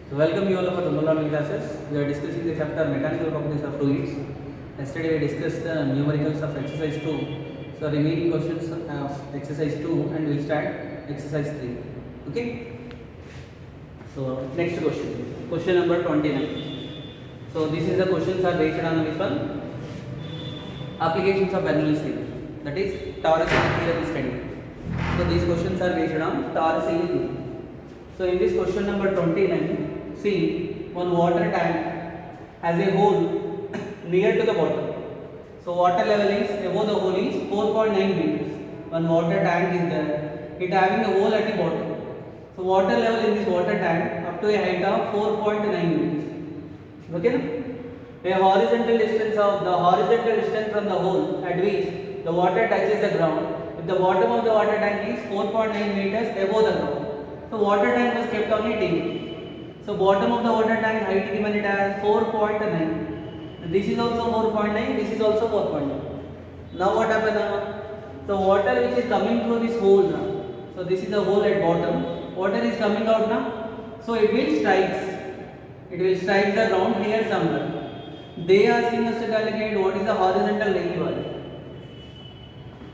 So welcome you all for the learning classes. We are discussing the chapter mechanical properties of fluids. Yesterday we discussed the numericals of exercise 2. So remaining questions of exercise 2 and we'll start exercise 3. Okay. So next question. Question number 29. So this is the questions are based on this one. Applications of Bernoulli's theory. That is torus theory study. So these questions are based on torus theory. So in this question number 29, see one water tank has a hole near to the bottom. So water level is above the hole is 4.9 meters. One water tank is there. It having a hole at the bottom. So water level in this water tank up to a height of 4.9 meters. Okay. A horizontal distance of the horizontal distance from the hole at which the water touches the ground. If the bottom of the water tank is 4.9 meters above the ground. So water tank was kept on a table. So bottom of the water tank height given it as 4.9. This is also 4.9. This is also 4.9. Now what happened now? The water which is coming through this hole now. So this is the hole at bottom. Water is coming out now. So it will strike. It will strike the ground here somewhere. They are asking us to calculate what is the horizontal range value.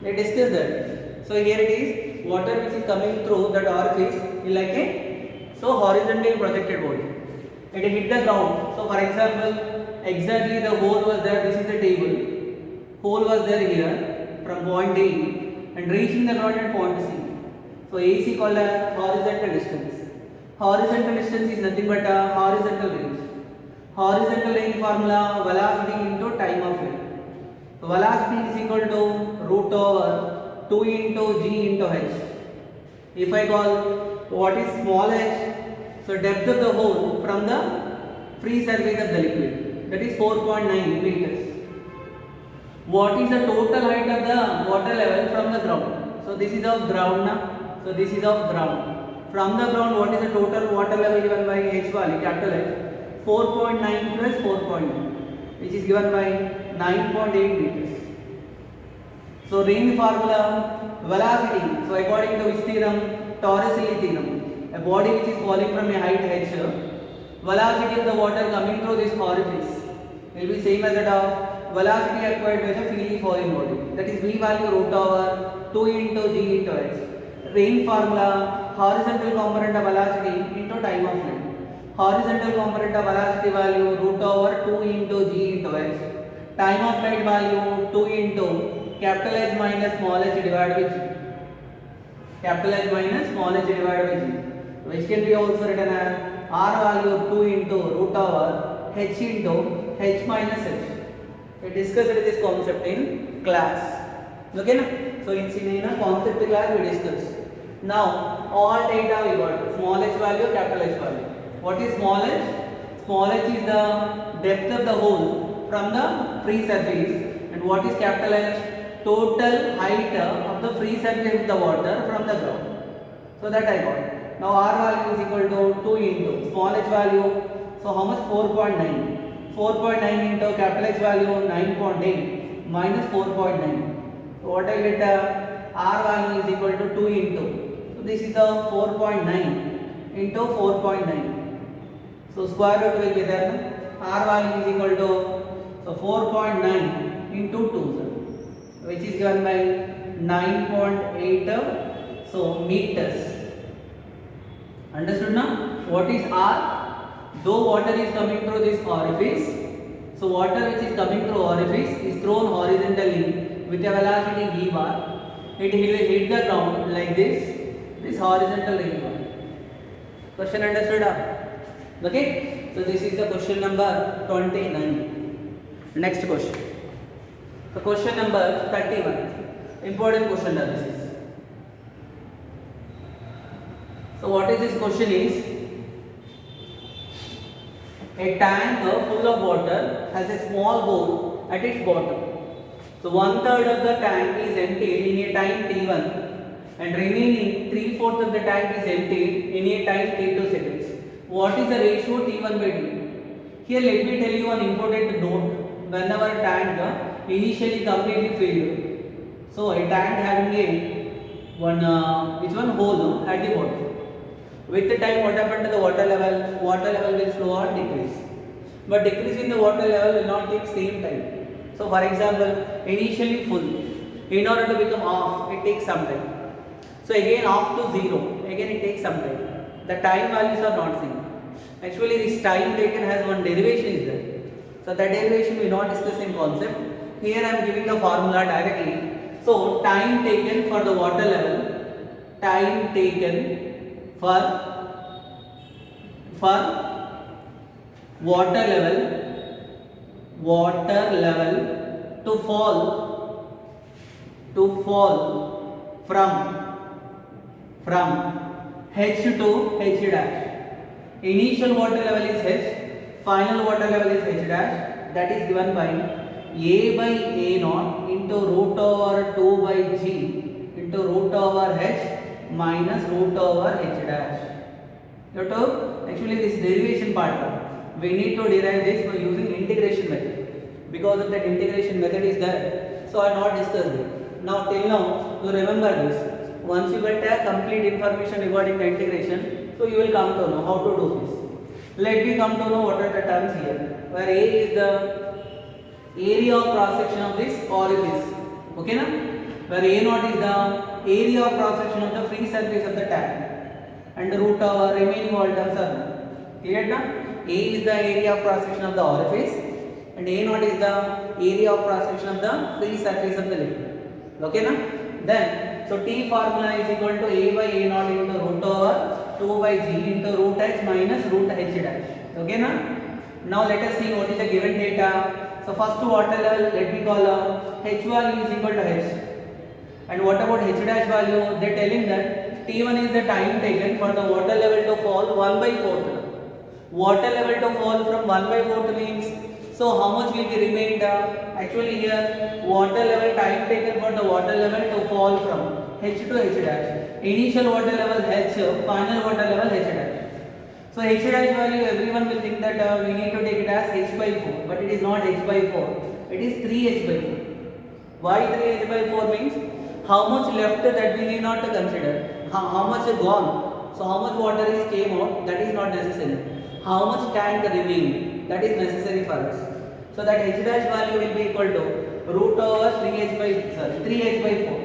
Let's discuss that. So here it is. Water which is coming through that orifice is like a horizontally projected body. It hit the ground. So for example, exactly the hole was there. This is the table. Hole was there here from point A and reaching the ground at point C. So AC called as horizontal distance. Horizontal distance is nothing but a horizontal range. Horizontal range formula velocity into time of flight. So velocity is equal to root over 2 into g into h. If I call what is small h, so depth of the hole from the free surface of the liquid, that is 4.9 meters. What is the total height of the water level from the ground? So this is of ground now. So this is of ground. From the ground, what is the total water level given by h value, capital H? 4.9 plus 4.9, which is given by 9.8 meters. So range formula, velocity. So according to which theorem? Torricelli theorem. A body which is falling from a height h, velocity of the water coming through this orifice will be same as that of velocity acquired by the freely falling body. That is v value root over 2 into g into h. Range formula, horizontal component of velocity into time of flight. Horizontal component of velocity value root over 2 into g into h. Time of flight value 2 into capital H minus small h divided by g. Capital H minus small h divided by g, which can be also written as r value 2 into root over h into h minus h. We discussed this concept in class. Okay, na? So in a concept class we discussed. Now all data we got small h value, capital H value. What is small h? Small h is the depth of the hole from the free surface, and what is capital H? Total height of the free surface of the water from the ground. So that I got. Now r value is equal to 2 into small h value. So how much? 4.9. 4.9 into capital H value 9.8 minus 4.9. So what I get? R value is equal to 2 into. So this is the 4.9 into 4.9. So square root will be there. R value is equal to 4.9 into 2, which is given by 9.8 meters. Understood now? What is R? Though water is coming through this orifice, so water which is coming through orifice is thrown horizontally with a velocity v bar. It will hit the ground like this horizontal range bar. Question understood? Okay, so this is the question number 29. Next question. So question number 31. Important question this is. So what is this question is? A tank full of water has a small hole at its bottom. So 1/3 of the tank is emptied in a time t1 and remaining 3/4 of the tank is emptied in a time t2 seconds. What is the ratio t1 by t2? Here let me tell you one important note. Whenever a tank initially completely filled, so a tank having a one hole at the bottom. With the time, what happened to the water level? Water level will slow or decrease. But decrease in the water level will not take same time. So for example, initially full, in order to become off, it takes some time. So again off to zero, again it takes some time. The time values are not same. Actually this time taken has one derivation is there. So that derivation we not discuss in concept. Here I am giving the formula directly. So time taken for the water level, time taken for water level to fall from H to H dash. Initial water level is H, final water level is H dash. That is given by A by A naught into root over 2 by G into root over H minus root over H dash. You have to actually this derivation part, we need to derive this by using integration method. Because of that integration method is there, so I not discussed it. Now till now you remember this. Once you get a complete information regarding the integration, so you will come to know how to do this. Let me come to know what are the terms here. Where A is the area of cross section of this orifice. Okay na? Where A naught is the area of cross section of the free surface of the tank. And the root over remaining all terms are clear na? A is the area of cross section of the orifice and A naught is the area of cross section of the free surface of the liquid. Okay na? Then so T formula is equal to A by A naught into root over 2 by G into root H minus root H dash. Okay na? Now let us see what is the given data. So first to water level, let me call H value is equal to H. And what about H dash value? They are telling that T1 is the time taken for the water level to fall 1 by 4th. Water level to fall from 1 by 4th means, so how much will be remained? Actually here water level time taken for the water level to fall from H to H dash. Initial water level H, final water level H dash. So H dash value everyone will think that we need to take it as H by 4, but it is not H by 4, it is 3H by 4. Why 3H by 4 means how much left that we need not to consider, how much is gone, so how much water is came out, that is not necessary, how much tank remained, that is necessary for us. So that H dash value will be equal to root over 3H by 4.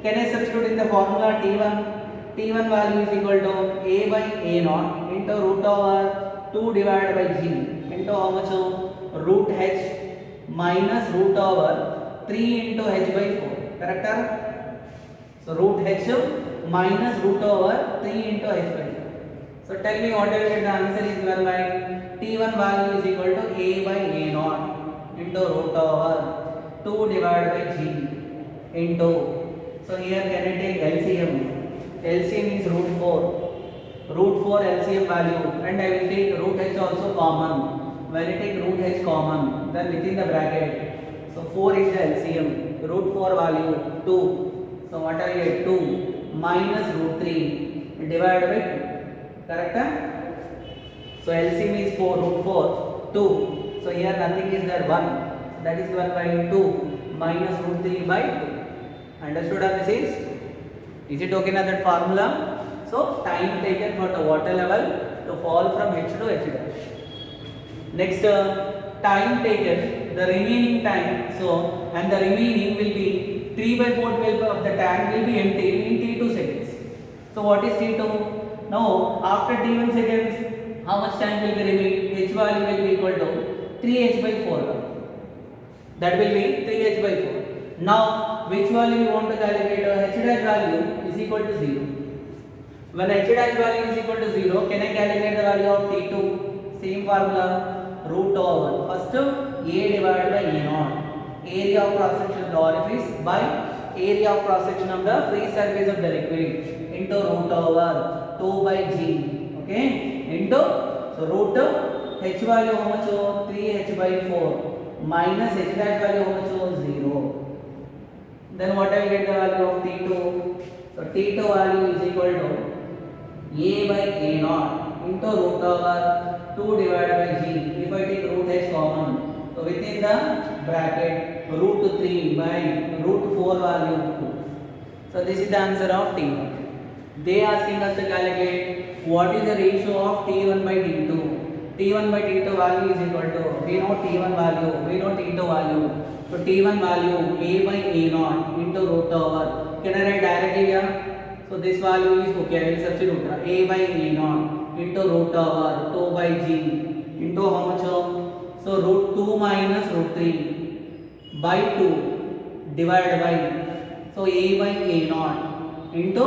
Can I substitute in the formula T1? T1 value is equal to A by A naught into root over 2 divided by G into how much? Root H minus root over 3 into H by 4. Correct? So root H minus root over 3 into H by 4. So tell me what will get the answer is given by T1 value is equal to A by A naught into root over 2 divided by G into, so here can I take LCM? LCM is root 4. Root 4 LCM value and I will take root H also common. When I take root H common, then within the bracket, so 4 is the LCM. Root 4 value 2. So what I get? 2 minus root 3 divided by 2. Correct? So LCM is 4, root 4, 2. So here nothing is there, 1. That is given by 2 minus root 3 by 2. Understood how this is? Is it okay now that formula? So time taken for the water level to fall from H to H dash. Next time taken, the remaining time, so and the remaining will be 3 by 4/12 of the tank will be empty in T2 seconds. So what is T2? Now after T1 seconds, how much time will be remaining? H value will be equal to 3H by 4. That will be 3H by 4. Now which value you want to calculate? H dash value is equal to 0. When H dash value is equal to 0, can I calculate the value of T2? Same formula, root over first A divided by E naught, area of cross section of the orifice by area of cross section of the free surface of the liquid into root over 2 by G. Okay, into, so root H value how much? 3H by 4 minus H dash value how much? 0. Then what I will get the value of T2? So T2 value is equal to A by A naught into root over 2 divided by G. If I take root H common, so within the bracket root 3 by root 4 value 2. So this is the answer of T1. They are asking us to calculate what is the ratio of T1 by T2? T1 by T2 value is equal to, we know T1 value, we know T2 value. So T1 value A by A naught into root over. Can I write directly here? So this value is okay. I will substitute A by A naught into root over 2 by G into how much? So root 2 minus root 3 by 2 divided by, so A by A naught into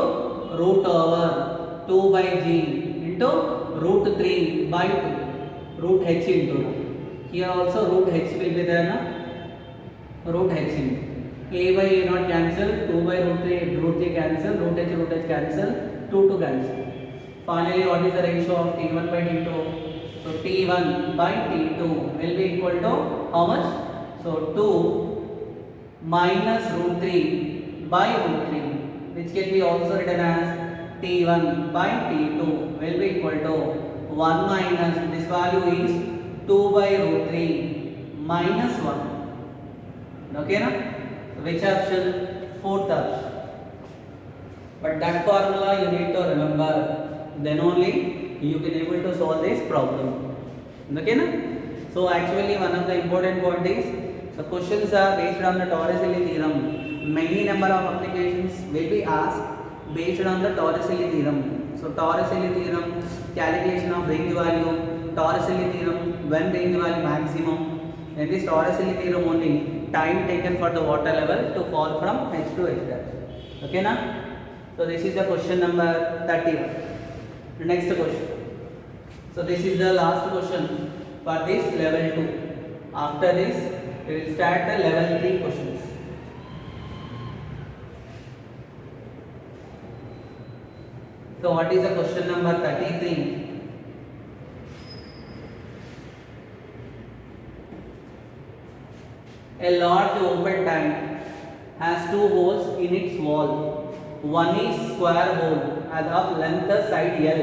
root over 2 by G into root 3 by 2, root h into. Here also root h will be there, na? Root h into. A by A naught cancel, 2 by root 3 cancel, root h cancel, 2 to cancel. Finally, what is the ratio of T1 by T2? So T1 by T2 will be equal to how much? So 2 minus root 3 by root 3, which can be also written as T1 by T2 will be equal to 1 minus, this value is 2 by root 3 minus 1. Okay, na? Which option? Fourth option. But that formula you need to remember, then only you can able to solve this problem. Okay, na? So actually one of the important point is, so questions are based on the Torricelli theorem. Many number of applications will be asked based on the Torricelli theorem. So Torricelli theorem, calculation of range value, Torricelli theorem, when range value maximum. In this Torricelli theorem only, time taken for the water level to fall from H to H dash. Okay, na? So this is the question number 31. The next question. So this is the last question for this level 2. After this, we will start the level 3 questions. So what is the question number 33? A large open tank has two holes in its wall. One is square hole as of length side L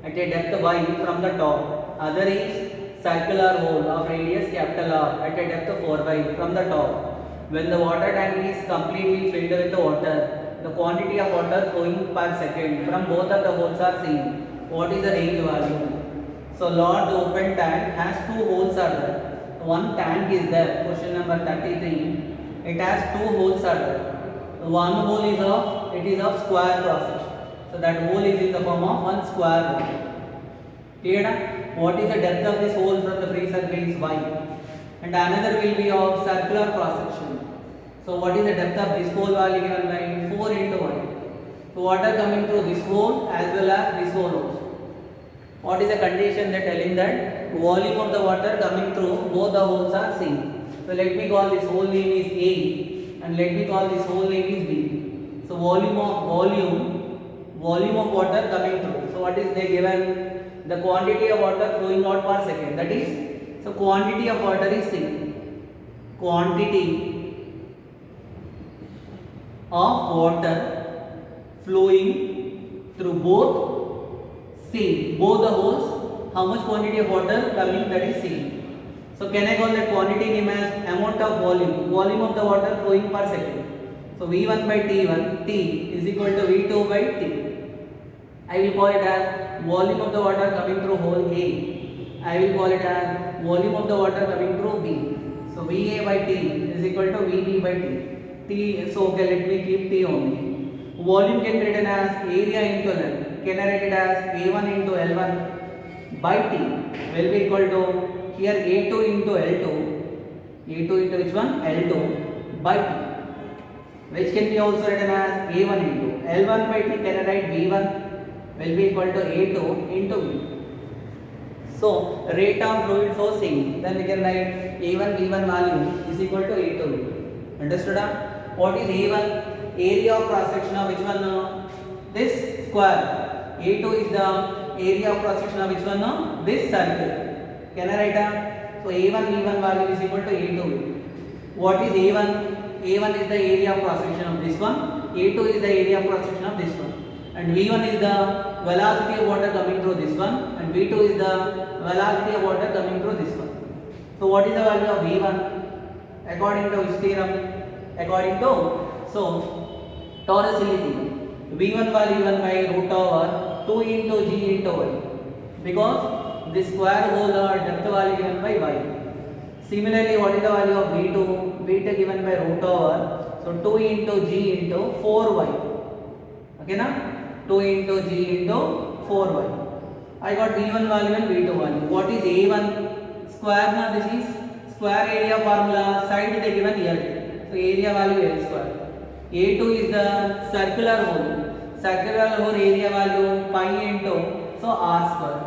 at a depth y from the top. Other is circular hole of radius capital R at a depth 4y from the top. When the water tank is completely filled with water, the quantity of water flowing per second from both of the holes are seen. What is the range value? So large open tank has two holes are there. One tank is there. Question number 33. It has two holes are there. One hole is of square cross section. So that hole is in the form of one square hole. Clear? What is the depth of this hole from the free surface? Y. And another will be of circular cross section. So what is the depth of this hole value given by 4 into y. So water coming through this hole as well as this hole also. What is the condition? They are telling that volume of the water coming through both the holes are same. So let me call this hole name is A and let me call this hole name is B. So volume of water coming through. So what is they given? The quantity of water flowing out per second. That is, so quantity of water is same. Quantity of water flowing through both same, both the holes, how much quantity of water coming, that is same. So can I call that quantity name as amount of volume of the water flowing per second. So V1 by T1, T is equal to V2 by T. I will call it as volume of the water coming through hole A. I will call it as volume of the water coming through B. So VA by T is equal to VB by T. T, so okay, let me keep T only. Volume can be written as area into length. Can I write it as A1 into L1 by T will be equal to here A2 into L2. A2 into which one? L2 by T, which can be also written as A1 into L1 by T. Can I write V1 will be equal to A2 into V. So rate of fluid flow same. Then we can write A1 V1 value is equal to A2 V. Understood? What is A1? Area of cross section of which one? This square. A2 is the area of cross section of which one? This circle. Can I write down? So A1 V1 value is equal to A2. What is A1? A1 is the area of cross section of this one. A2 is the area of cross section of this one. And V1 is the velocity of water coming through this one. And V2 is the velocity of water coming through this one. So what is the value of V1? According to which theorem? According to, so Torricelli theorem. V1 value given by root over 2 into g into y, because the square whole depth value given by y. Similarly, what is the value of v2? v2 given by root over, so 2 into g into 4y. Okay na? 2 into g into 4y. I got v1 value and v2 value. What is a1? Square na, this is square area formula, side they given L. So area value L square. A2 is the circular hole. Circular hole area value pi into, so r square.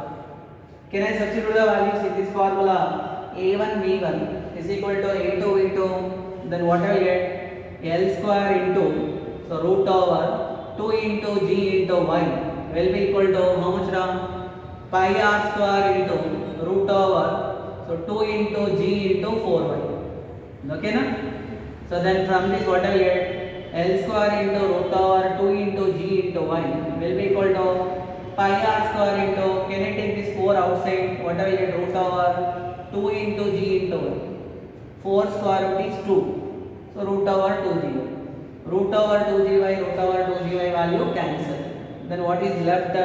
Can I substitute the values in this formula? A1 V1 is equal to A2 V2. Then what I will get? L square into, so root over 2 into g into y will be equal to how much now? Pi r square into root over, so 2 into g into 4y. Okay na? So then from this what I will get? L square into root over 2 into g into y will be equal to pi r square into, can I take this 4 outside? What I will get? Root over 2 into g into y. 4 square root is 2. So root over 2gy. Root over 2gy, root over 2gy value cancel. Then what is left?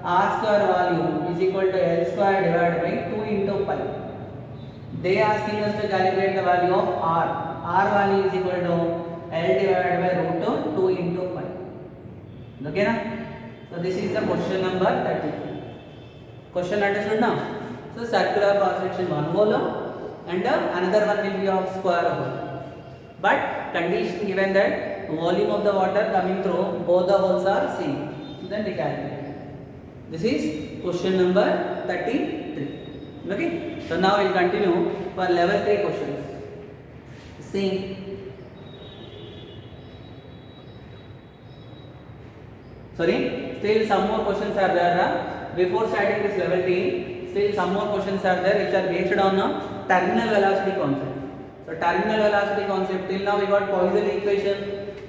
R square value is equal to L square divided by 2 into pi. They asking us to calculate the value of R. R value is equal to L divided by root of 2 into pi. Okay na? So this is the question number 30. Question understood now? So circular cross section one hole and another one will be of square hole. But condition given that volume of the water coming through both the holes are same. Then we calculate. This is question number 33. Okay? So now we will continue for level 3 questions. See. Sorry, still some more questions are there. Before starting this level 3, still some more questions are there which are based on terminal velocity concept. So terminal velocity concept, till now we got Poisson equation,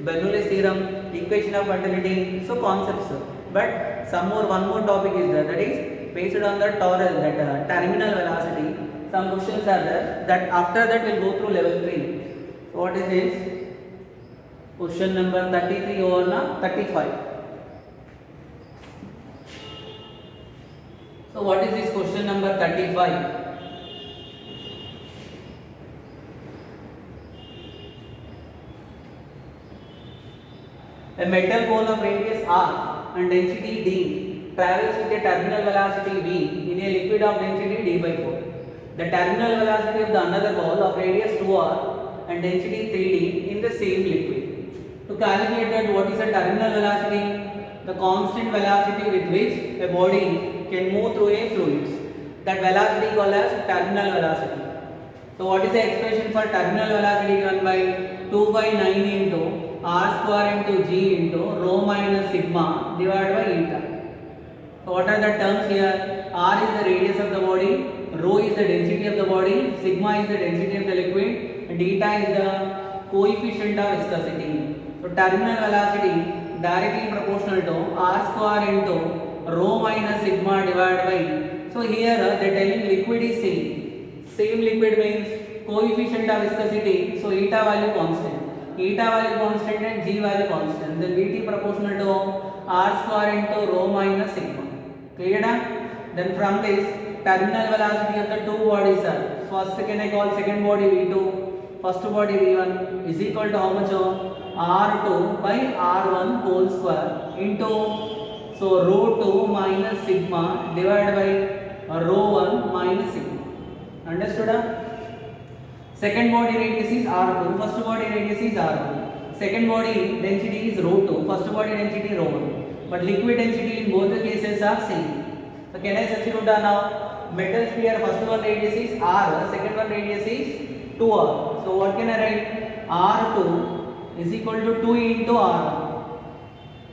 Bernoulli's theorem, equation of continuity, so concepts. But one more topic is there, that is based on the torus, that terminal velocity. Some questions are there, that after that we will go through level 3. So what is this? Question number 33 or 35. So what is this question number 35? A metal ball of radius r and density d travels with a terminal velocity v in a liquid of density d by 4. The terminal velocity of the another ball of radius 2r and density 3d in the same liquid. To calculate that, what is the terminal velocity? The constant velocity with which a body can move through a fluid. That velocity called as terminal velocity. So what is the expression for terminal velocity given by 2 by 9 into r square into g into rho minus sigma divided by eta. So what are the terms here? R is the radius of the body, rho is the density of the body, sigma is the density of the liquid, and eta is the coefficient of viscosity. So terminal velocity directly proportional to r square into rho minus sigma divided by. So here they are telling liquid is same. Same liquid means coefficient of viscosity. So eta value constant. Eta value constant and g value constant. Then Vt proportional to r square into rho minus sigma. Clear na? Then from this terminal velocity of the two bodies are, first can I call second body V2, first body V1 is equal to how much? R2 by R1 whole square into, so rho 2 minus sigma divided by rho 1 minus sigma. Understood? Second body radius is R2, first body radius is R1. Second body density is rho 2, first body density rho 1. But liquid density in both the cases are same. So can I substitute now? Metal sphere, first one radius is R, second one radius is 2R. So what can I write? R2 is equal to 2 into R1,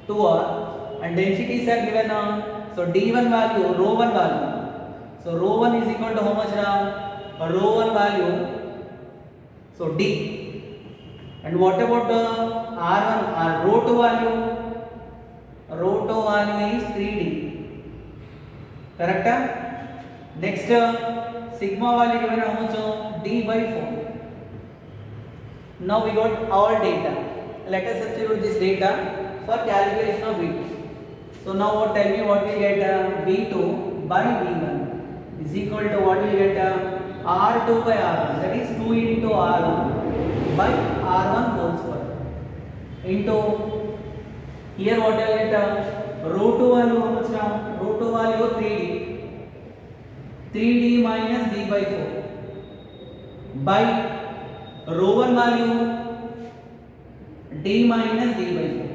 2R, and densities are given now. So D1 value, rho 1 value. So rho 1 is equal to how much now? Rho 1 value, so D. And what about R1, rho 2 value? Rho 2 value is 3D. Correct? Next, sigma value given how much? D by 4. Now we got all data. Let us substitute this data for calculation of V2. So So now what, tell me what we get, V2 by V1 is equal to what we get, R2 by R1, that is 2 into R1 by R1 whole square into, here what I will get, rho 2 value how much now, rho 2 value 3D minus D by 4 by rho 1 value D minus D by 4.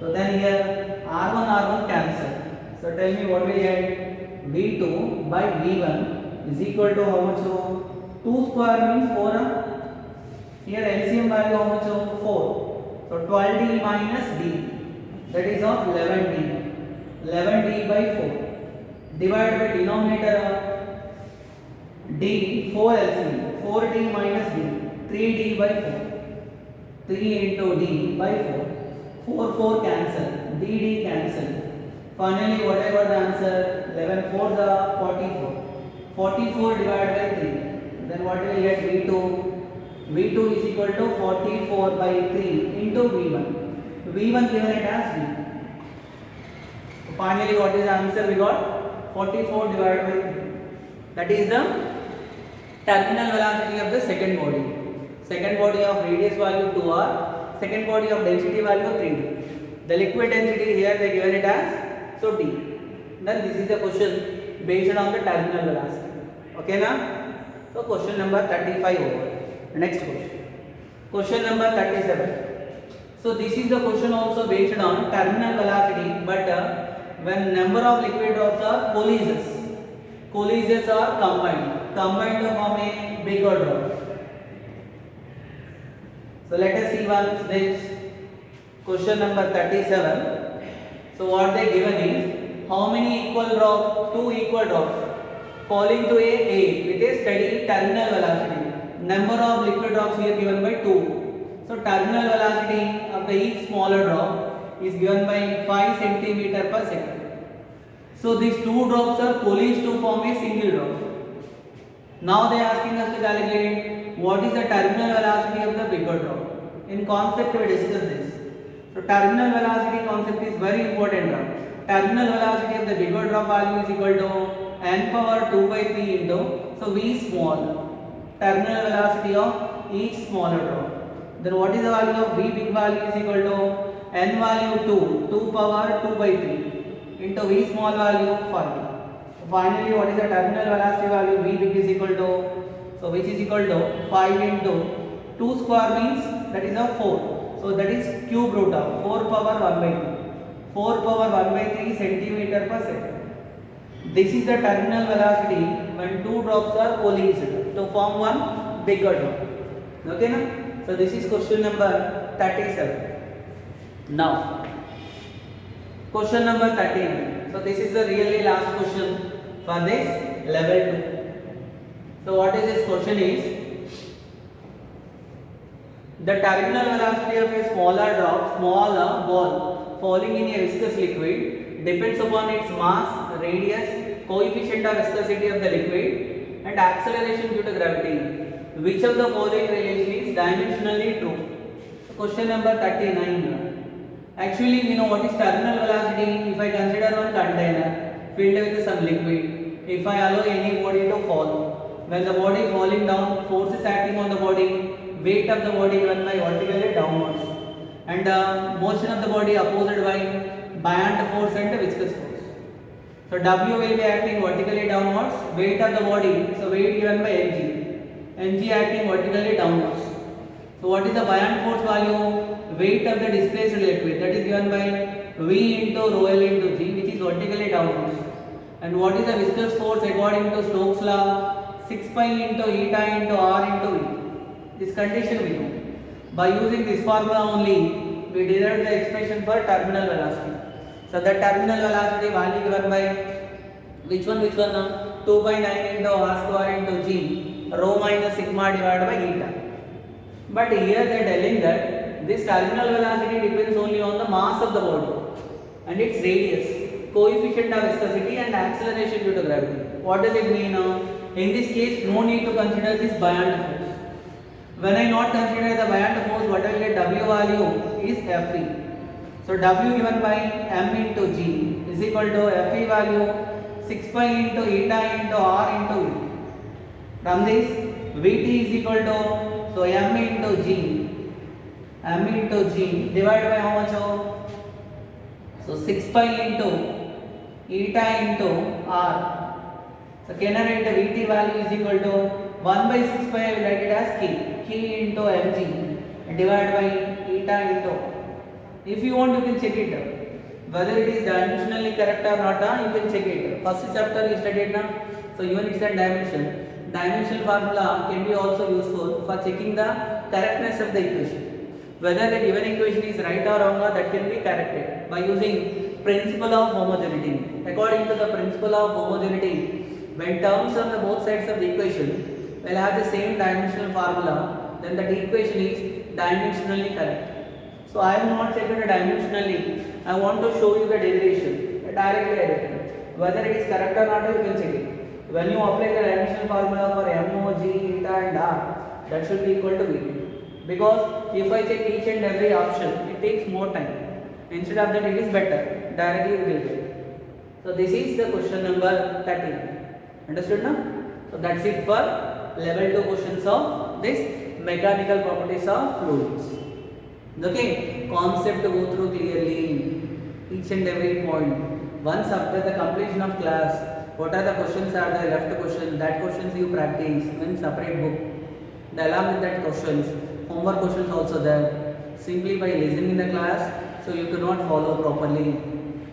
So then here R1 cancel. So tell me what we get, V2 by V1 is equal to how much? So 2 square means 4. Here LCM value how much? 4. So 12D minus D, that is of 11D. 11D by 4 divided by denominator D, 4 LCM, 4D minus D, 3D by 4. 3 into D by 4. 4 cancel, D cancel. Finally what I got the answer, 11 4s are 44. 44 divided by 3. Then what will get, V2? V2 is equal to 44 by 3 into V1. V1 given it as V. So finally what is the answer we got? 44 divided by 3. That is the terminal velocity of the second body. Second body of radius value 2r, second body of density value 3d. The liquid density here they given it as so d. Then this is the question based on the terminal velocity. Okay na? So question number 35 over. Next question. Question number 37. So this is the question also based on terminal velocity, but when number of liquid drops are collises are combined to form a bigger drop. So let us see once this question number 37. So what they given is, how many equal drops? 2 equal drops falling to A with a steady terminal velocity. Number of liquid drops here given by 2. So terminal velocity of the each smaller drop is given by 5 centimeter per second. So these 2 drops are coalesced to form a single drop. Now they are asking us to calculate what is the terminal velocity of the bigger drop. In concept we discuss this. So terminal velocity concept is very important now. Terminal velocity of the bigger drop value is equal to n power 2 by 3 into, so V small. Terminal velocity of each smaller drop. Then what is the value of V big value is equal to n value 2 power 2 by 3 into V small value 5. So finally what is the terminal velocity value V big is equal to, so which is equal to 5 into 2 square means that is a 4. So that is cube root of 4 power 1 by 3. 4 power 1 by 3 centimeter per second. This is the terminal velocity when 2 drops are coalesced to form one bigger drop. Okay na? So this is question number 37. Now question number 39. So this is the really last question for this level 2. So what is this question is, the terminal velocity of a smaller ball falling in a viscous liquid depends upon its mass, radius, coefficient of viscosity of the liquid and acceleration due to gravity. Which of the following relation is dimensionally true? Question number 39. Actually we know what is terminal velocity. If I consider one container filled with some liquid, if I allow any body to fall, when the body falling down, forces acting on the body, weight of the body given by vertically downwards, and motion of the body opposed by buoyant force and viscous force. So W will be acting vertically downwards, weight of the body, so weight given by mg acting vertically downwards. So what is the buoyant force value? Weight of the displaced liquid, that is given by V into rho L into G, which is vertically downwards. And what is the viscous force according to Stokes law? 6 pi into eta into R into V. This condition we know. By using this formula only, we derived the expression for terminal velocity. So the terminal velocity value given by which one now? 2 by 9 into R square into G, rho minus sigma divided by eta. But here they are telling that this terminal velocity depends only on the mass of the body and its radius, coefficient of viscosity and acceleration due to gravity. What does it mean now? In this case, no need to consider this buoyant force. When I not consider the buoyant force, what I will get W value is Fe. So W given by M into G is equal to Fe value 6 pi into eta into R into V. From this Vt is equal to, so M into G divided by how much? So 6 pi into eta into R. So can I write the Vt value is equal to 1 by 6 pi, I will write it as K into Mg divided by eta into. If you want, you can check it whether it is dimensionally correct or not. You can check it. First chapter you studied now. So units and dimension. Dimensional formula can be also useful for checking the correctness of the equation. Whether the given equation is right or wrong, that can be corrected by using principle of homogeneity. According to the principle of homogeneity, when terms on the both sides of the equation will have the same dimensional formula, then the equation is dimensionally correct. So I am not checking it dimensionally. I want to show you the derivation directly. Whether it is correct or not, you can check it. When you apply the dimensional formula for MO, G, eta and R, that should be equal to V. Because if I check each and every option, it takes more time. Instead of that, it is better. Directly we will get. So this is the question number 13. Understood now? So that's it for level 2 questions of this mechanical properties of fluids. Okay, concept to go through clearly, each and every point. Once after the completion of class, what are the questions are there, left question, that questions you practice in separate book. Along with that questions, homework questions also there. Simply by listening in the class, so you cannot follow properly.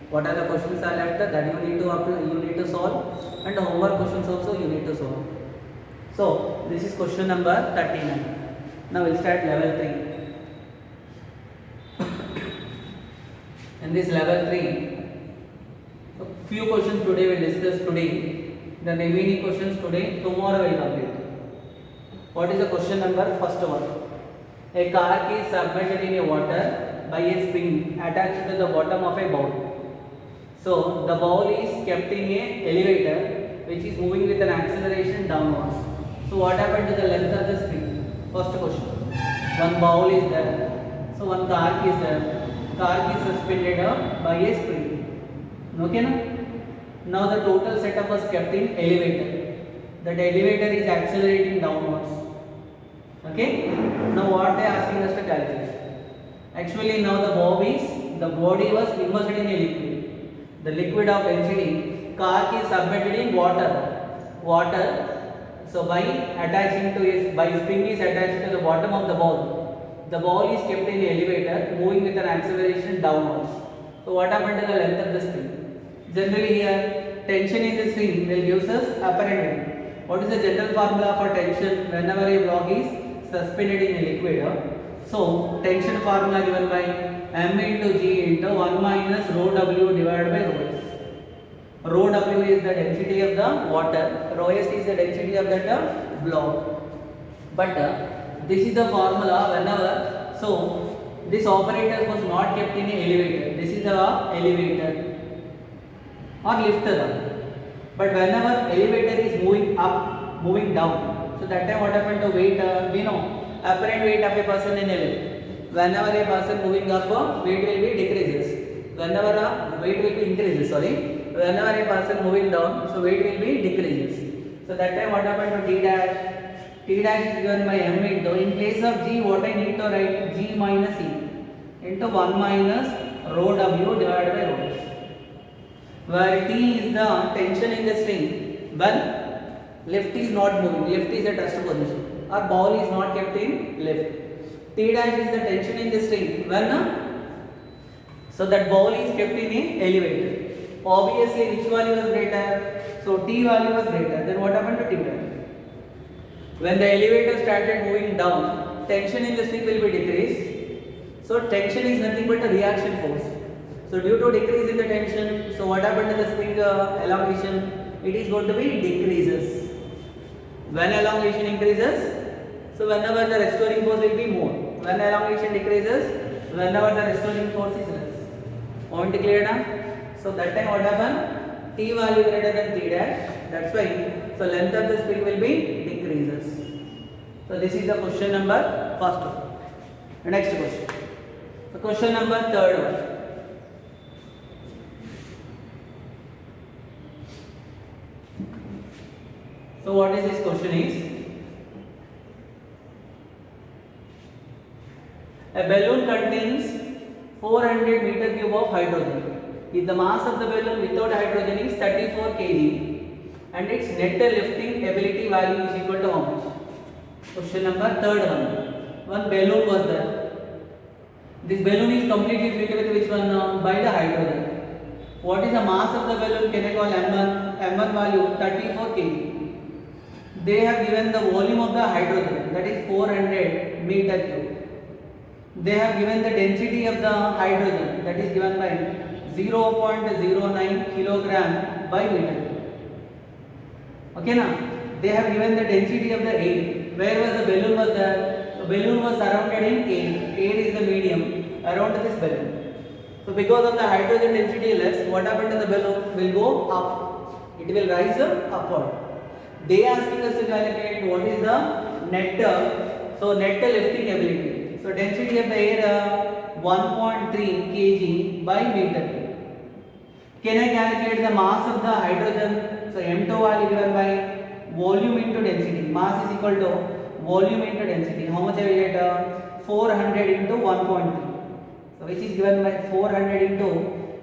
What are the questions are left that you need to apply, you need to solve, and the homework questions also you need to solve. So this is question number 39. Now we'll start level 3. In this level 3, a few questions today we'll discuss today. The remaining questions today, tomorrow we'll complete. What is the question number? First one. A car is submerged in a water by a spring attached to the bottom of a bowl. So the bowl is kept in a elevator which is moving with an acceleration downwards. So what happened to the length of the spring? First question. One bowl is there. So one car is there. Car is suspended by a spring. Okay, now the total setup was kept in elevator. That elevator is accelerating downwards. Okay, now what they are asking us to calculate? Actually now the body was immersed in a liquid. The liquid of density, car is submerged in water. So by attaching to by spring is attached to the bottom of the bowl. The ball is kept in the elevator moving with an acceleration downwards. So what happened to the length of the spring? Generally here tension in the spring will gives us apparent weight. What is the general formula for tension whenever a block is suspended in a liquid? So tension formula given by M into G into 1 minus rho W divided by rho S. Rho W is the density of the water, rho S is the density of that block. But this is the formula whenever, so this operator was not kept in an elevator. This is the elevator or lifter. But whenever elevator is moving up, moving down, so that time what happened to weight? We know apparent weight of a person in a lift. Whenever a person moving up, weight will be decreases. Whenever weight will be increases. Whenever a person moving down, so weight will be decreases. So that time what happened to T dash? T dash is given by M into, in place of G, what I need to write? G minus E into 1 minus rho W divided by rho S. Where T is the tension in the string when lift is not moving, lift is at rest position, or ball is not kept in lift. T dash is the tension in the string when, so that ball is kept in a elevator. Obviously which value was greater? So T value was greater, then what happened to T dash? When the elevator started moving down, tension in the string will be decreased. So tension is nothing but a reaction force. So due to decrease in the tension, so what happened to the spring elongation? It is going to be decreases. When elongation increases, so whenever the restoring force will be more. When elongation decreases, whenever the restoring force is less. Point clear now? So that time what happened? T value greater than T dash. That's why, so length of the spring will be decreases. So this is the question number first one. The next question. So question number third one. So what is this question is, a balloon contains 400 meter cube of hydrogen. If the mass of the balloon without hydrogen is 34 kg and its net lifting ability value is equal to how much? Question number third one. One balloon was there. This balloon is completely filled with which one? By the hydrogen. What is the mass of the balloon? Can I call M1? M1 value 34 kg. They have given the volume of the hydrogen, that is 400 meter cube. They have given the density of the hydrogen, that is given by 0.09 kilogram by meter. Okay now, they have given the density of the air. Where was the balloon was there? The balloon was surrounded in air. Air is the medium around this balloon. So because of the hydrogen density less, what happened to the balloon? Will go up. It will rise upward. They asking us to calculate what is the net lifting ability. So density of the air 1.3 kg by meter. Can I calculate the mass of the hydrogen? So M2 value given by volume into density. Mass is equal to volume into density. How much I will get? 400 into 1.3. So which is given by 400 into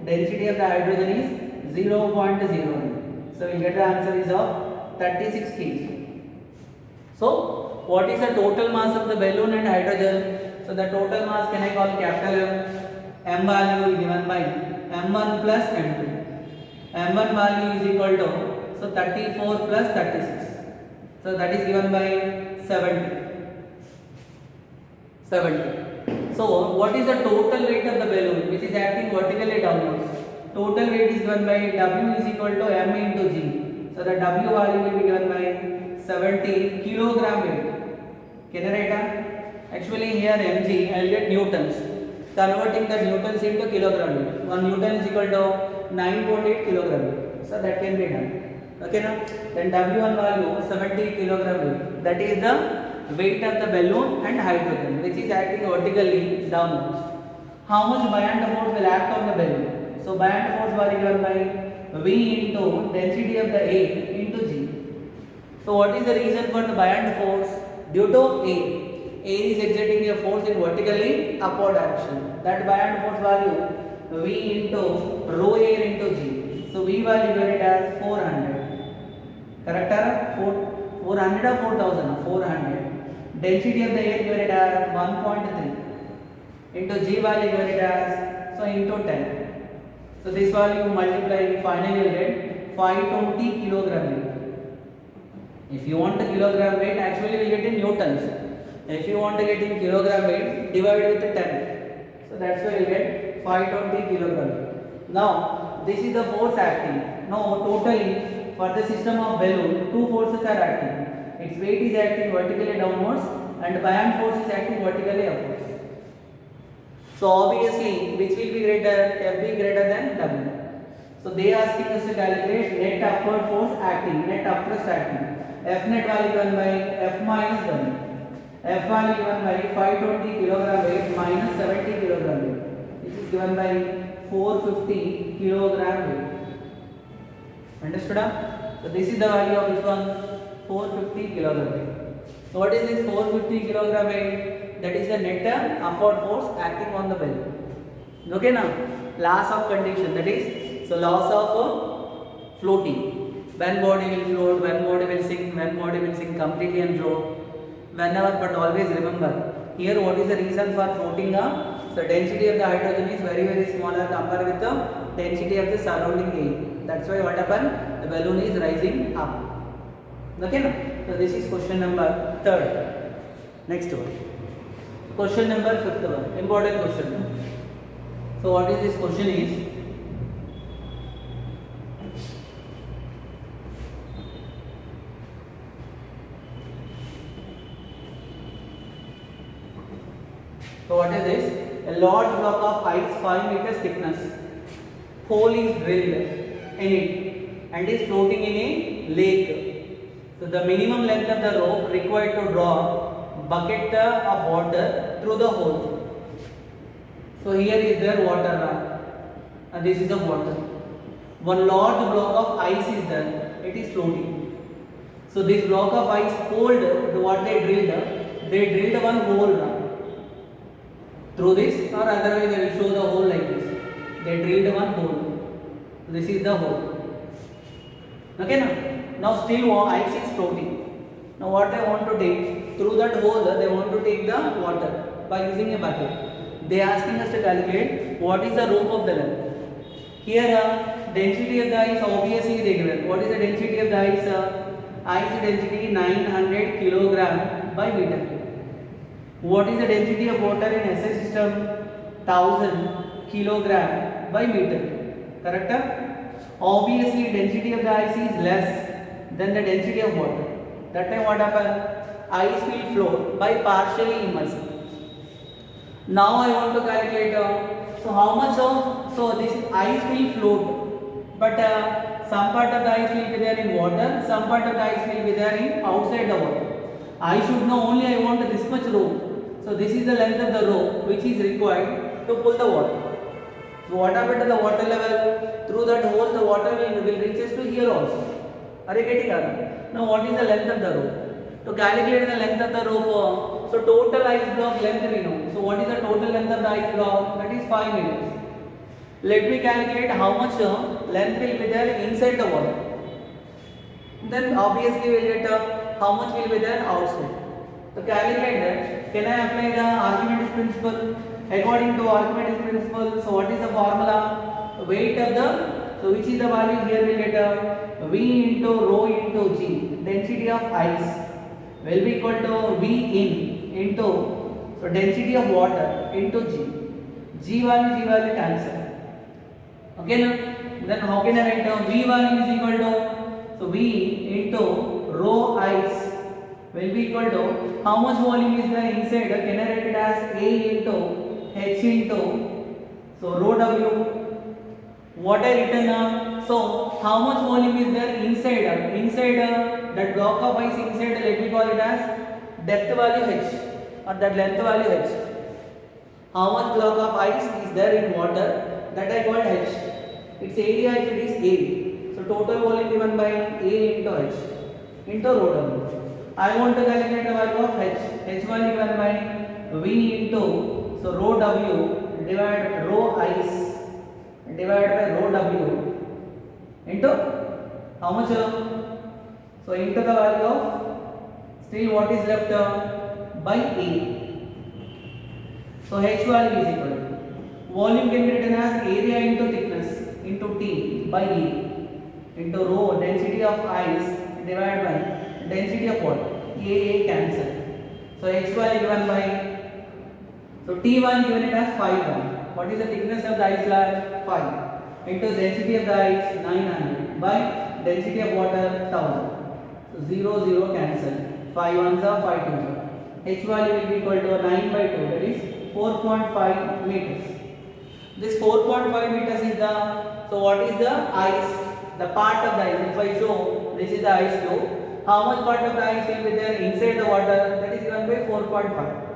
density of the hydrogen is 0.09. So we get the answer is of 36 kg. So what is the total mass of the balloon and hydrogen? So the total mass can I call capital M. M value is given by M1 plus M2. M1 value is equal to 34 plus 36. So that is given by 70. So what is the total weight of the balloon which is acting vertically downwards? Total weight is given by W is equal to M into G. So the W value will be given by 70 kilogram weight. Can I write down? Actually here mg I will get newtons. Converting the newtons into kilogram weight. 1 newton is equal to 9.8 kilogram weight. So that can be done. Okay now? Then W1 value 70 kilogram weight. That is the weight of the balloon and hydrogen which is acting vertically downwards. How much buoyant force will act on the balloon? So buoyant force value given by V into density of the air into G. So what is the reason for the buoyant force? Due to air. Air is exerting a force in vertically upward direction. That buoyant force value V into rho air into G. So V value given as 400. Correct? 400 or 4000? 400. Density of the air given as 1.3 into G value given as into 10. So this value multiply finally you will get 520 kilogram weight. If you want the kilogram weight, actually we will get in newtons. If you want to get in kilogram weight, divide with 10. So that's why you get 520 kilogram weight. Now this is the force acting. Now totally for the system of balloon, two forces are acting. Its weight is acting vertically downwards and buoyant force is acting vertically upwards. So obviously which will be greater? F be greater than W. So they are asking us to calculate net upward force acting, net upthrust acting. F net value given by F minus W. F value given by 520 kilogram weight minus 70 kilogram weight, which is given by 450 kilogram weight. Understood? So this is the value of this one, 450 kilogram weight. So what is this 450 kilogram weight? That is the net upward force acting on the balloon. Okay now, laws of condition, that is, so laws of floating. When body will float, when body will sink, when body will sink completely and float. Whenever, but always remember, here what is the reason for floating up? So density of the hydrogen is very smaller compared with the density of the surrounding air. That's why what happened? The balloon is rising up. Okay now? So this is question number 3rd. Next one. Question number 5th one. Important question. So what is this question is? So what is this? A large block of ice 5 meters thickness. Hole is drilled in it and is floating in a lake. So the minimum length of the rope required to draw bucket of water through the hole. So here is there water and this is the water. One large block of ice is there. It is floating. So this block of ice hold what they drilled. They drilled one hole through this, or otherwise they will show the hole like this. They drilled one hole. This is the hole. Okay now still ice is floating. Now what they want to take, through that hole they want to take the water by using a bucket. They asking us to calculate what is the rope of the length. Here density of the ice obviously they given. What is the density of the ice? Ice density 900 kilogram by meter. What is the density of water in SI system? 1000 kilogram by meter. Correct? Obviously density of the ice is less than the density of water. That time what happen? Ice will float by partially immersion. Now I want to calculate so how much of, so this ice will float, but some part of the ice will be there in water, some part of the ice will be there in outside the water. I should know only I want this much rope. So this is the length of the rope which is required to pull the water. So what happened to the water level? Through that hole the water will reaches to here also. Are you getting it? Now what is the length of the rope? To calculate the length of the rope, so total ice block length we know. So what is the total length of the ice block? That is 5 meters. Let me calculate how much length will be there inside the water. Then obviously we will get how much will be there outside. To calculate that, can I apply the Archimedes principle? According to Archimedes principle, so what is the formula? Weight of the, so which is the value here we get V into rho into G. Density of ice will be equal to V in into, so density of water into G. G value cancel. Okay now, then how can I write down V value is equal to, so V into rho ice will be equal to how much volume is there inside? Can I write it as A into H into, so rho W. What I written now, so how much volume is there inside? Inside that block of ice inside, let me call it as depth value H or that length value H. How much block of ice is there in water, that I called H. Its area if it is A. So total volume given by A into H into rho W. I want to calculate the value of H. H value given by V into, so rho W divided rho ice divided by rho W into how much? So into the value of, still what is left by A. So H value is equal to, volume can be written as area into thickness into T by E into rho density of ice divided by density of water. A cancel. So H value given by, so T value given it as 5. What is the thickness of the ice slab? 5 into density of the ice 900 by density of water 1000. So 0 0 cancel. 5 ones are 5 2s are. H value will be equal to 9 by 2, that is 4.5 meters. This 4.5 meters is the, so what is the ice? The part of the ice. If I show this is the ice flow, how much part of the ice will be there inside the water? That is given by 4.5.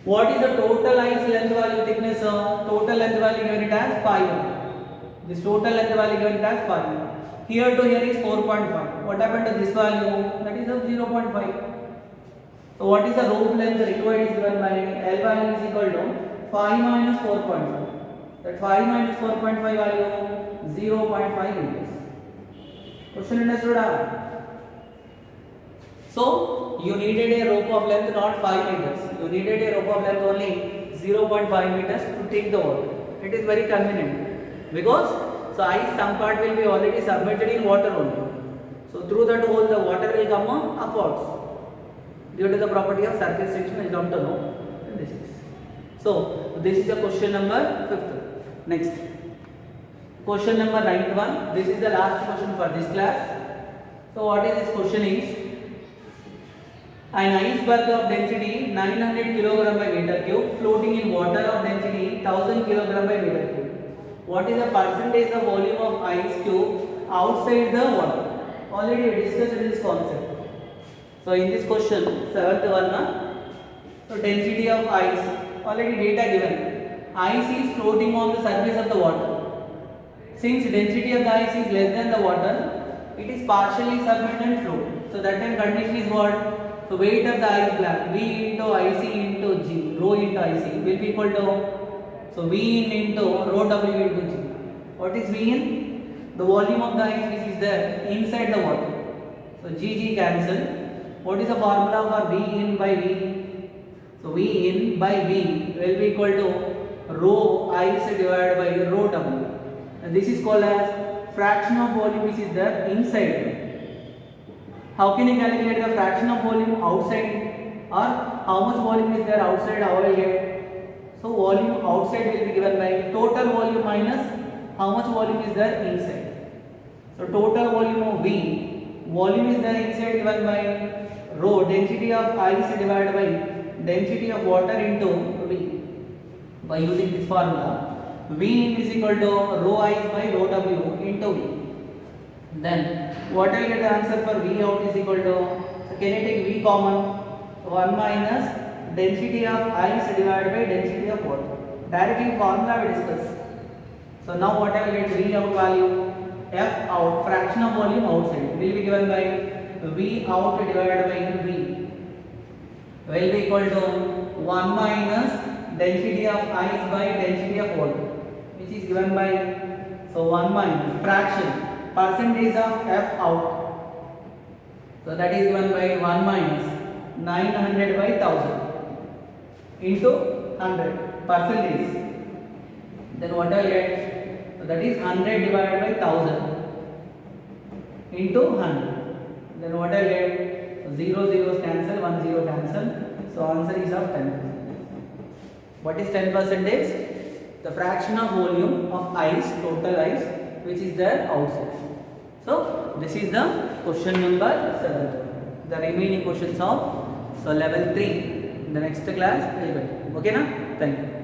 What is the total ice length value thickness? Total length value given it as 5. This total length value given it as 5. Here to here is 4.5. What happened to this value? That is of 0.5. So what is the rope length required is given by L value is equal to 5 minus 4.5. That 5 minus 4.5 value 0.5 meters. Question understood? So you needed a rope of length not 5 meters. You needed a rope of length only 0.5 meters to take the water. It is very convenient because so ice some part will be already submerged in water only. So through that hole the water will come upwards. Due to the property of surface tension, will come to know this is. So this is the question number 5th. Next, question number 9th one. This is the last question for this class. So what is this question is? An iceberg of density 900 kg by meter cube floating in water of density 1000 kg by meter cube. What is the percentage of volume of ice cube outside the water? Already we discussed this concept. So in this question, 7th one, so density of ice, already data given. Ice is floating on the surface of the water. Since density of the ice is less than the water, it is partially submerged and float. So that time condition is what? So weight of the ice block, V into IC into G, rho into IC will be equal to, so V in into rho W into G. What is V in? The volume of the ice which is there inside the water. So G cancel. What is the formula for V in by V? So V in by V will be equal to rho ice divided by rho W. And this is called as fraction of volume which is there inside. How can you calculate the fraction of volume outside, or how much volume is there outside? How will get? So volume outside will be given by total volume minus how much volume is there inside. So total volume of V, volume is there inside given by rho, density of ice divided by density of water into V. By using this formula, V in is equal to rho ice by rho W into V. Then what I will get the answer for V out is equal to, so can you take V common? 1 minus density of ice divided by density of water. Directly formula we discuss. So now what I will get V out value, F out, fraction of volume outside, will be given by V out divided by V will be equal to 1 minus density of ice by density of water, which is given by, so 1 minus fraction percentage of F out, so that is given by 1 minus 900 by 1000 into 100 percentage. Then what I will get? So that is 100 divided by 1000 into 100. Then what I will get? So 0 zeros cancel, 1 0 cancel. So answer is of 10%. What is 10%? The fraction of volume of ice, total ice, which is there outside. So this is the question number 7. The remaining questions of, so level 3 in the next class will be. Okay na? Thank you.